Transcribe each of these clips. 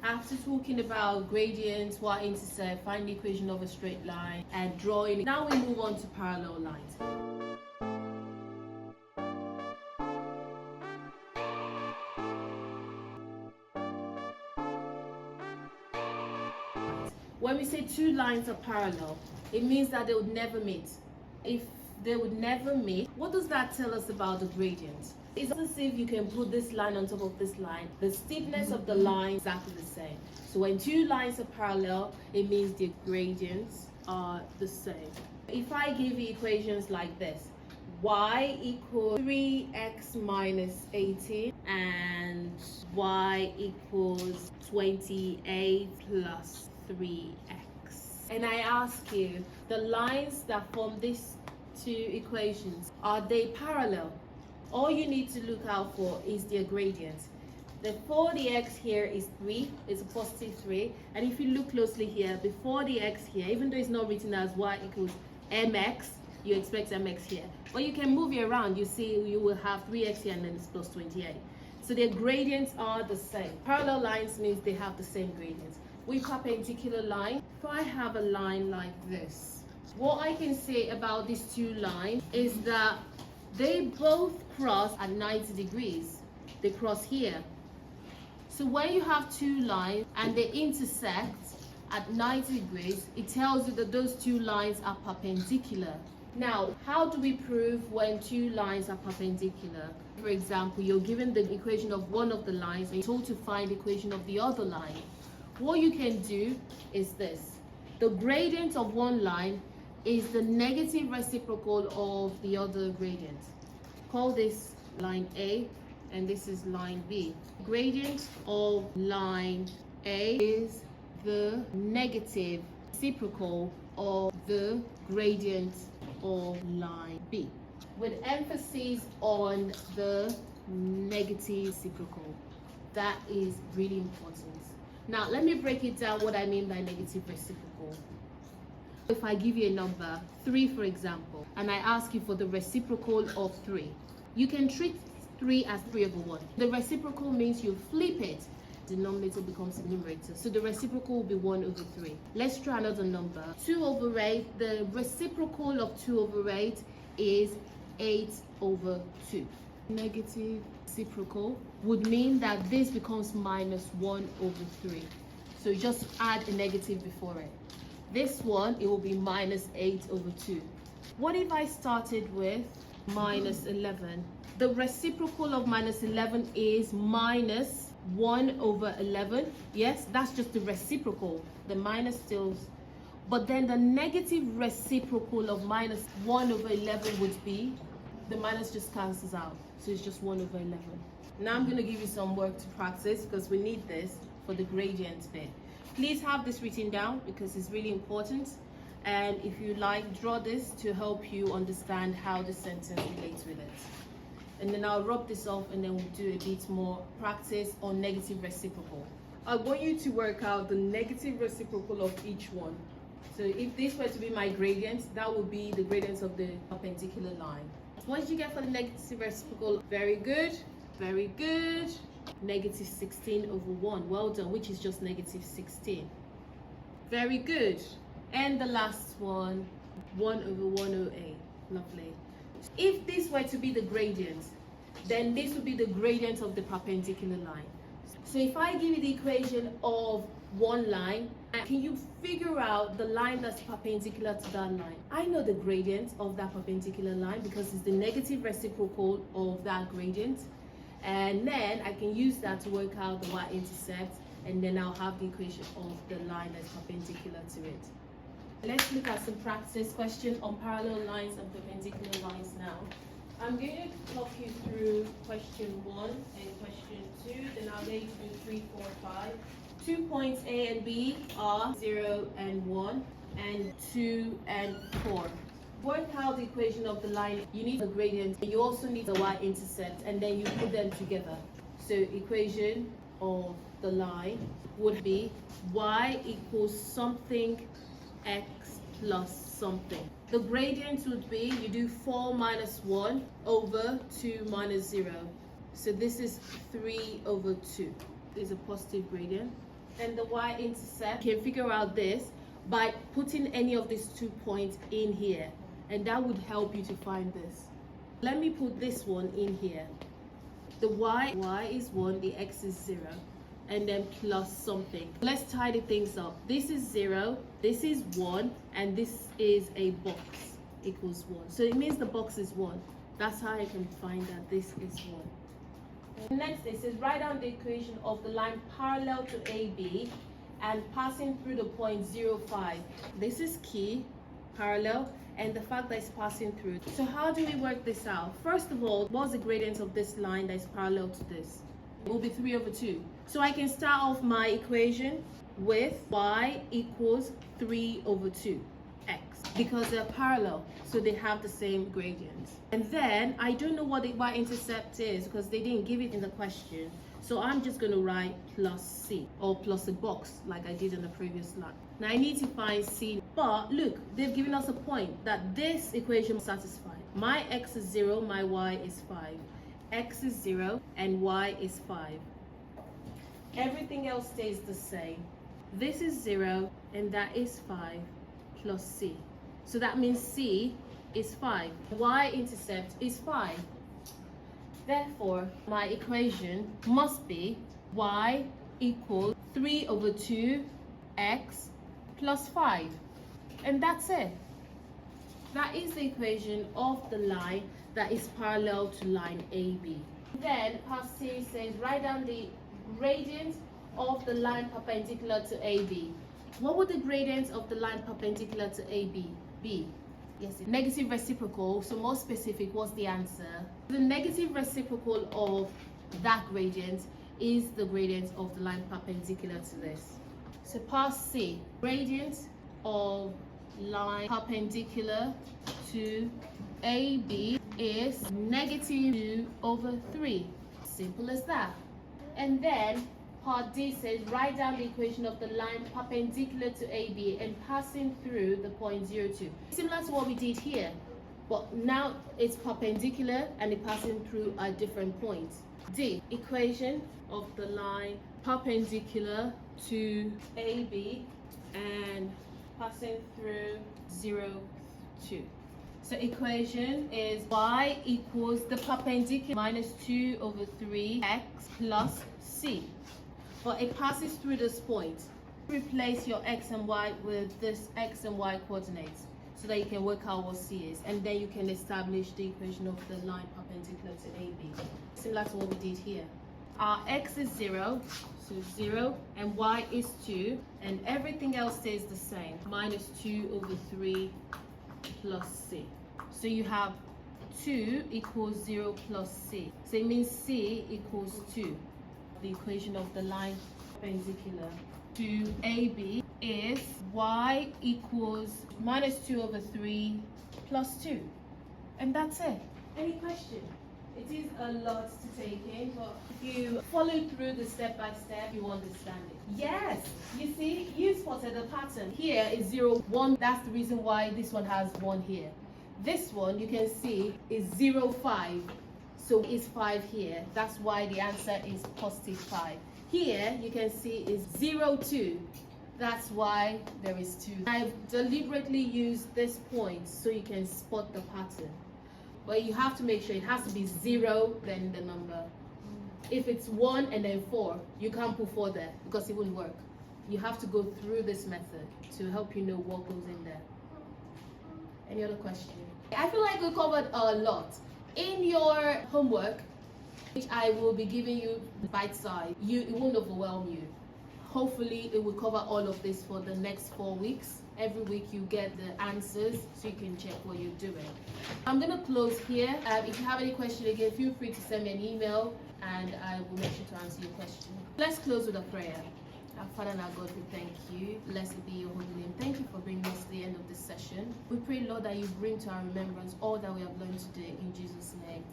After talking about gradients, y-intercept, find the equation of a straight line, and drawing, now we move on to parallel lines. When we say two lines are parallel, it means that they would never meet. If they would never meet, what does that tell us about the gradient? It's as if you can put this line on top of this line. The steepness of the line is exactly the same. So when two lines are parallel, it means the gradients are the same. If I give you equations like this, y equals 3x minus 18 and y equals 28 plus 3x. And I ask you, the lines that form these two equations, are they parallel? All you need to look out for is their gradient. Before the x here is 3, it's a positive 3. And if you look closely here, before the x here, even though it's not written as y equals mx, you expect mx here. But you can move it around. You see, you will have 3x here and then it's plus 28. So their gradients are the same. Parallel lines means they have the same gradients. With perpendicular line, if I have a line like this, what I can say about these two lines is that they both cross at 90 degrees. They cross here. So when you have two lines and they intersect at 90 degrees, it tells you that those two lines are perpendicular. Now, how do we prove when two lines are perpendicular? For example, you're given the equation of one of the lines and you're told to find the equation of the other line. What you can do is this. The gradient of one line is the negative reciprocal of the other gradient. Call this line A and this is line B. Gradient of line A is the negative reciprocal of the gradient of line B, with emphasis on the negative reciprocal. That is really important. Now let me break it down what I mean by negative reciprocal. If I give you a number, 3 for example, and I ask you for the reciprocal of 3, you can treat 3 as 3 over 1. The reciprocal means you flip it, the denominator becomes the numerator. So the reciprocal will be 1 over 3. Let's try another number. 2 over 8, the reciprocal of 2 over 8 is 8 over 2. Negative reciprocal would mean that this becomes minus 1 over 3. So you just add a negative before it. This one, it will be minus 8 over 2. What if I started with minus 11? The reciprocal of minus 11 is minus 1 over 11. Yes, that's just the reciprocal. The minus still. But then the negative reciprocal of minus 1 over 11 would be, the minus just cancels out. So it's just 1 over 11. Now I'm going to give you some work to practice because we need this for the gradient bit. Please have this written down because it's really important. And if you like, draw this to help you understand how the sentence relates with it. And then I'll rub this off and then we'll do a bit more practice on negative reciprocal. I want you to work out the negative reciprocal of each one. So if this were to be my gradient, that would be the gradient of the perpendicular line. What did you get for the negative reciprocal? Very good, very good. Negative 16 over 1. Well done, which is just negative 16. Very good. And the last one, 1 over 108. Lovely. If this were to be the gradient, then this would be the gradient of the perpendicular line. So if I give you the equation of one line, can you figure out the line that's perpendicular to that line? I know the gradient of that perpendicular line because it's the negative reciprocal of that gradient. And then I can use that to work out the y-intercept, and then I'll have the equation of the line that's perpendicular to it. Let's look at some practice question on parallel lines and perpendicular lines now. I'm going to talk you through question 1 and question 2, then I'll let you do 3, 4, 5. 2 points A and B are 0 and 1, and 2 and 4. Work out the equation of the line. You need the gradient, you also need the y-intercept, and then you put them together. So equation of the line would be y equals something x plus something. The gradient would be, you do 4 minus 1 over 2 minus 0. So this is 3 over 2. There's a positive gradient. and the y-intercept, you can figure out this by putting any of these 2 points in here, and that would help you to find this. Let me put this one in here. The y is 1, the x is 0, and then plus something. Let's tidy things up. This is 0, this is 1, and this is a box equals 1. So it means the box is 1. That's how I can find that this is 1. Next, it says write down the equation of the line parallel to AB and passing through the point 0,5. This is key, parallel, and the fact that it's passing through. So how do we work this out? First of all, what's the gradient of this line that is parallel to this? It will be 3/2. So I can start off my equation with y equals 3/2 x, because they're parallel, so they have the same gradient. And then I don't know what the y-intercept is because they didn't give it in the question. So I'm just going to write plus c, or plus a box like I did in the previous line. Now I need to find c, but look, they've given us a point that this equation is satisfied. My x is 0, my y is 5. X is 0 and y is 5. Everything else stays the same. This is 0 and that is 5 plus c. So that means c is 5. Y-intercept is 5. Therefore, my equation must be y equals 3/2 x plus 5. And that's it. That is the equation of the line that is parallel to line AB. Then, part C says write down the gradient of the line perpendicular to AB. What would the gradient of the line perpendicular to AB be? Yes, negative reciprocal. So more specific, what's the answer? The negative reciprocal of that gradient is the gradient of the line perpendicular to this. So part C, gradient of line perpendicular to AB is negative 2/3. Simple as that. And then part D says write down the equation of the line perpendicular to AB and passing through the point 0,2. Similar to what we did here, but now it's perpendicular and it's passing through a different point. D, equation of the line perpendicular to AB and passing through 0,2. So equation is y equals the perpendicular minus 2/3 x plus c. But it passes through this point. Replace your x and y with this x and y coordinates so that you can work out what c is, and then you can establish the equation of the line perpendicular to AB. Similar to what we did here. Our x is 0, so 0, and y is 2, and everything else stays the same. Minus 2/3 plus c. So you have 2 equals 0 plus c. So it means c equals 2. The equation of the line perpendicular to AB is y equals minus 2/3 plus 2. And that's it. Any question? It is a lot to take in, but if you follow through the step by step, you understand it. Yes, you see, you spotted the pattern. Here is 0, 1. That's the reason why this one has 1 here. This one, you can see, is 0, 5. So it's 5 here. That's why the answer is positive 5. Here, you can see is 0, 2. That's why there is 2. I've deliberately used this point so you can spot the pattern. But you have to make sure it has to be 0, then the number. If it's 1 and then 4, you can't put 4 there because it wouldn't work. You have to go through this method to help you know what goes in there. Any other question? I feel like we covered a lot. In your homework, which I will be giving you bite size, it won't overwhelm you. Hopefully, it will cover all of this for the next 4 weeks. Every week you get the answers so you can check what you're doing. I'm going to close here. If you have any question again, feel free to send me an email and I will make sure to answer your question. Let's close with a prayer. Our Father and our God, we thank you. Blessed be your holy name. Thank you for bringing us to the end of this session. We pray, Lord, that you bring to our remembrance all that we have learned today in Jesus' name.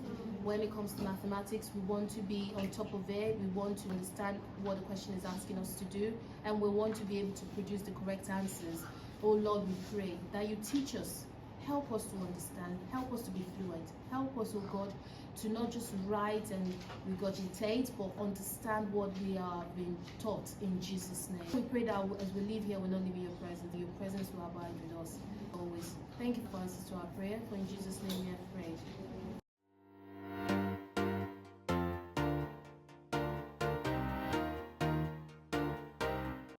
When it comes to mathematics, we want to be on top of it. We want to understand what the question is asking us to do, and we want to be able to produce the correct answers. Oh Lord, we pray that you teach us. Help us to understand. Help us to be fluent. Help us, oh God, to not just write and regurgitate, but understand what we are being taught in Jesus' name. We pray that as we leave here, we'll not leave in your presence will abide with us always. Thank you for answers to our prayer. For in Jesus' name we have prayed.